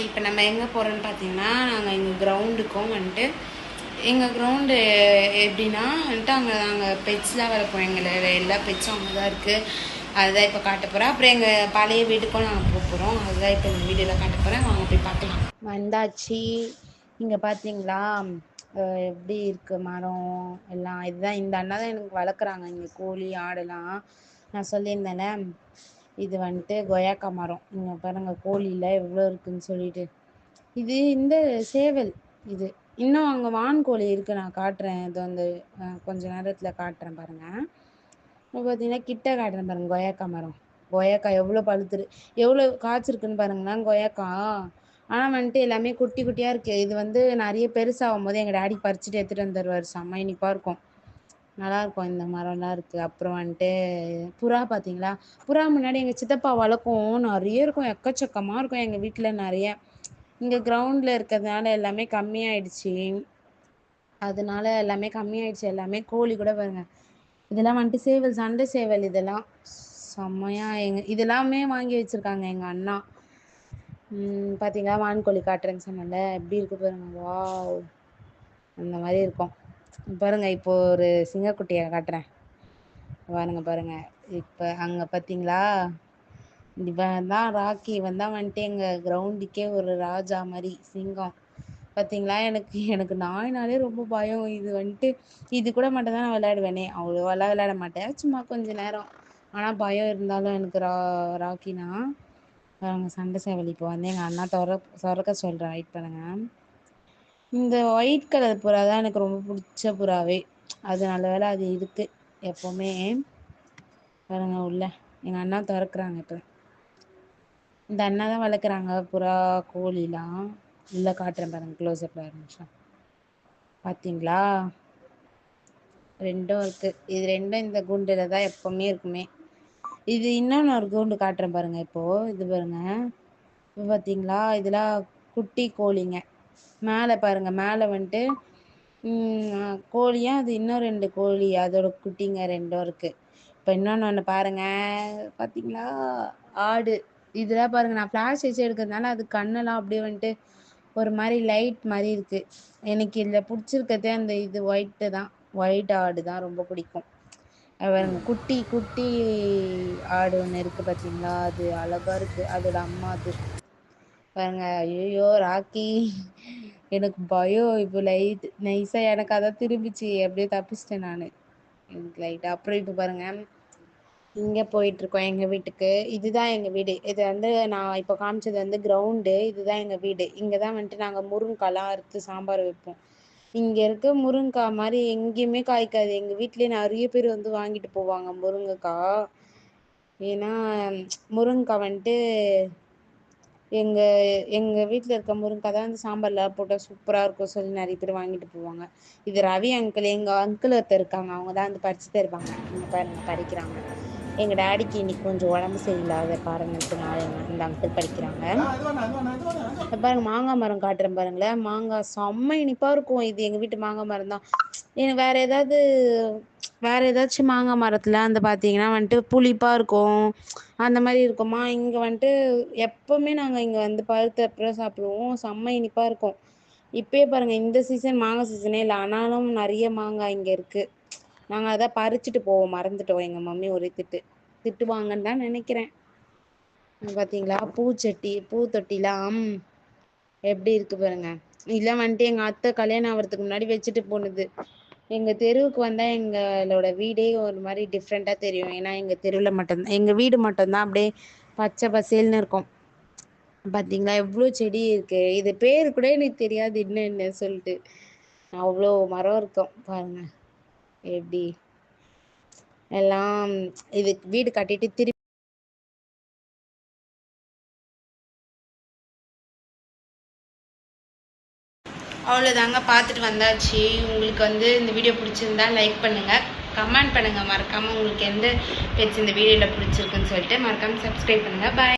இப்போ நம்ம எங்கே போகிறோன்னு பார்த்தீங்கன்னா, நாங்கள் எங்கள் கிரவுண்டுக்கும் வந்துட்டு எங்கள் கிரவுண்டு எப்படின்னா வந்துட்டு நாங்கள் பெட்ஸ்லாம் வளர்ப்போம். எங்களை எல்லா பெட்ஸும் அங்கே தான் இருக்குது. அதுதான் இப்போ காட்ட போகிறேன். அப்புறம் எங்கள் பழைய வீட்டுக்கும் நாங்கள் போக போகிறோம். அதுதான் இப்போ இந்த வீடியோவில் காட்ட போகிறேன். வாங்க போய் பார்க்கலாம். வந்தாச்சு. இங்கே பார்த்தீங்களா எப்படி இருக்குது மரம் எல்லாம். இதுதான் இந்த அண்ணா தான் எனக்கு வளர்க்குறாங்க இங்கே கோழி ஆடெல்லாம். நான் சொல்லியிருந்தேனே, இது வந்துட்டு கொய்யாக்கா மரம். இங்கே பாருங்கள் கோழியில் எவ்வளோ இருக்குதுன்னு சொல்லிட்டு. இது இந்த சேவல். இது இன்னும் அங்கே வான்கோழி இருக்குது, நான் காட்டுறேன். இது வந்து கொஞ்ச நேரத்தில் காட்டுறேன் பாருங்கள். இப்போ பார்த்தீங்கன்னா கிட்ட காட்டுறேன் பாருங்கள். கொய்யாக்கா மரம், கொய்யாக்கா எவ்வளோ பழுத்துரு, எவ்வளோ காய்ச்சிருக்குன்னு பாருங்களேன் கொய்யாக்கா. ஆனால் வந்துட்டு எல்லாமே குட்டி குட்டியாக இருக்குது. இது வந்து நிறைய பெருசாகும் போது எங்கள் டாடி பறிச்சுட்டு எடுத்துகிட்டு வந்துடுவார். செம்ம இனிப்பாக இருக்கும், நல்லாயிருக்கும். இந்த மரம்லாம் இருக்குது. அப்புறம் வந்துட்டு புறா பார்த்தீங்களா, புறா முன்னாடி எங்கள் சித்தப்பா வளர்க்கும், நிறைய இருக்கும், எக்கச்சக்கமாக இருக்கும் எங்கள் வீட்டில் நிறைய. இங்கே கிரவுண்டில் இருக்கிறதுனால எல்லாமே கம்மியாயிடுச்சு. அதனால எல்லாமே கம்மியாயிடுச்சு. எல்லாமே கோழி கூட பாருங்கள். இதெல்லாம் வந்துட்டு சேவல், சண்டை சேவல். இதெல்லாம் செம்மையாக இதெல்லாமே வாங்கி வச்சுருக்காங்க எங்கள் அண்ணா. பார்த்தீங்களா வான்கோழி காட்டுறேன்னு சொன்னல, எப்படி இருக்குது பாருங்கள். வாவ், அந்த மாதிரி இருக்கும். பாருங்கள் இப்போ ஒரு சிங்கக்குட்டியை காட்டுறேன் பாருங்கள். இப்போ அங்கே பார்த்தீங்களா, இவன் தான் ராக்கி. இவன் தான் வந்துட்டு எங்கள் கிரவுண்டுக்கே ஒரு ராஜா மாதிரி சிங்கம். பார்த்தீங்களா, எனக்கு நாய்னாலே ரொம்ப பயம். இது வந்துட்டு இது கூட மட்டும் தான் நான் விளையாடுவேனே, அவ்வளோவெல்லாம் விளையாட மாட்டேன், சும்மா கொஞ்சம் நேரம். ஆனால் பயம் இருந்தாலும் எனக்கு ராக்கினா அவங்க சண்டை சேவல். இப்போ வந்து எங்கள் அண்ணா திறக்க சொல்கிறேன், வெயிட் பண்ணுங்க. இந்த ஒயிட் கலர் புறா தான் எனக்கு ரொம்ப பிடிச்ச புறாவே. அது நல்ல வேலை அது இருக்குது எப்போவுமே. பாருங்க உள்ள எங்கள் அண்ணா திறக்கிறாங்க. இப்போ இந்த அண்ணா தான் வளர்க்குறாங்க புறா கோழிலாம். உள்ளே காட்டுறேன் பாருங்கள், க்ளோஸ்அப்பில் ஒரு நிமிஷம். பார்த்தீங்களா, ரெண்டும் இருக்குது. இது ரெண்டும் இந்த கூண்டில் தான் எப்போவுமே இருக்குமே. இது இன்னொன்று ஒரு கூண்டு காட்டுறேன் பாருங்கள். இப்போது இது பாருங்கள். இப்போ பார்த்தீங்களா, இதெல்லாம் குட்டி கோழிங்க. மேலே பாருங்கள், மேலே வந்துட்டு கோழியாக அது இன்னும் 2 கோழி, அதோட குட்டிங்க 2 இருக்குது. இப்போ இன்னொன்று பாருங்கள், பார்த்தீங்களா ஆடு. இதெல்லாம் பாருங்கள், நான் ஃப்ளாஷ் வச்சு எடுக்கிறதுனால அது கண்ணெல்லாம் அப்படியே வந்துட்டு ஒரு மாதிரி லைட் மாதிரி இருக்குது. எனக்கு இதில் பிடிச்சிருக்கிறதே அந்த இது ஒயிட்டு தான், ஒயிட் ஆடு தான் ரொம்ப பிடிக்கும். பாருங்க குட்டி குட்டி ஆடு ஒன்று இருக்குது பார்த்தீங்களா, அது அழகாக இருக்குது. அதோட அம்மா அது பாருங்க. ஐயோ ராக்கி, எனக்கு பயம். இப்போ நைஸாக எனக்கு அதான் திரும்பிச்சு, அப்படியே தப்பிச்சிட்டேன் நான் எனக்கு லைட்டாக. அப்புறம் இப்போ பாருங்கள், இங்கே போயிட்டுருக்கோம் எங்கள் வீட்டுக்கு. இதுதான் எங்கள் வீடு. இது வந்து நான் இப்போ காமிச்சது வந்து கிரவுண்டு. இதுதான் எங்கள் வீடு. இங்கே தான் வந்துட்டு நாங்கள் முருங்கைக்காலாம் அறுத்து சாம்பார் வைப்போம். இங்கே இருக்க முருங்கைக்காய் மாதிரி எங்கேயுமே காய்க்காது. எங்கள் வீட்டிலே நிறைய பேர் வந்து வாங்கிட்டு போவாங்க முருங்கைக்காய். ஏன்னா முருங்கைக்காய் வந்துட்டு எங்கள் வீட்டில் இருக்க முருங்கைக்காய் தான் வந்து சாம்பாரில் போட்டால் சூப்பராக இருக்கும் சொல்லி நிறைய பேர் வாங்கிட்டு போவாங்க. இது ரவி அங்கிள், எங்கள் அங்கிள் ஒருத்தர் இருக்காங்க, அவங்க தான் வந்து பறித்து தருவாங்க. இங்கே பாருங்கள் பறிக்கிறாங்க. எங்கள் டாடிக்கு இன்னைக்கு கொஞ்சம் உடம்பு சரியில்லாத காரணத்தினால இந்த அங்கிள் படிக்கிறாங்க. பாருங்கள் மாங்காய் மரம் காட்டுறேன் பாருங்களேன். மாங்காய் செம்ம இனிப்பாக இருக்கும். இது எங்கள் வீட்டு மாங்காய் மரம் தான். எனக்கு வேறு ஏதாச்சும் மாங்காய் மரத்தில் அந்த பார்த்தீங்கன்னா வந்துட்டு புளிப்பாக இருக்கும், அந்த மாதிரி இருக்குமா. இங்கே வந்துட்டு எப்போவுமே நாங்கள் இங்கே வந்து பழுத்தப்பறம் சாப்பிடுவோம், செம்ம இனிப்பாக இருக்கும். இப்போயே பாருங்கள், இந்த சீசன் மாங்காய் சீசனே இல்லை, ஆனாலும் நிறைய மாங்காய் இங்கே இருக்குது. நாங்கள் அதை பறிச்சுட்டு போவோம், மறந்துட்டோம். எங்கள் மம்மி ஒரே திட்டுவாங்கன்னு தான் நினைக்கிறேன். பார்த்தீங்களா பூத்தொட்டிலாம் எப்படி இருக்குது பாருங்கள். இதெல்லாம் வந்துட்டு எங்கள் அத்தை கல்யாணம் ஆகிறதுக்கு முன்னாடி வச்சுட்டு போனது. எங்கள் தெருவுக்கு வந்தால் எங்களோட வீடே ஒரு மாதிரி டிஃப்ரெண்ட்டாக தெரியும். ஏன்னா எங்கள் தெருவில் மட்டும்தான், எங்கள் வீடு மட்டும்தான் அப்படியே பச்சை பசேல்னு இருக்கும். பார்த்தீங்களா எவ்வளோ செடி இருக்குது. இது பேர் கூட எனக்கு தெரியாது என்னென்ன சொல்லிட்டு, அவ்வளோ மரம் இருக்கும் பாருங்கள். எப்படி எல்லாம் இது வீடு கட்டிட்டு திருப்பி அவ்வளோதாங்க, பார்த்துட்டு வந்தாச்சு. உங்களுக்கு வந்து இந்த வீடியோ பிடிச்சிருந்தா லைக் பண்ணுங்கள், கமெண்ட் பண்ணுங்கள். மறக்காமல் உங்களுக்கு எந்த பெட்ஸ் இந்த வீடியோவில் பிடிச்சிருக்குன்னு சொல்லிட்டு மறக்காமல் சப்ஸ்கிரைப் பண்ணுங்கள். பாய்.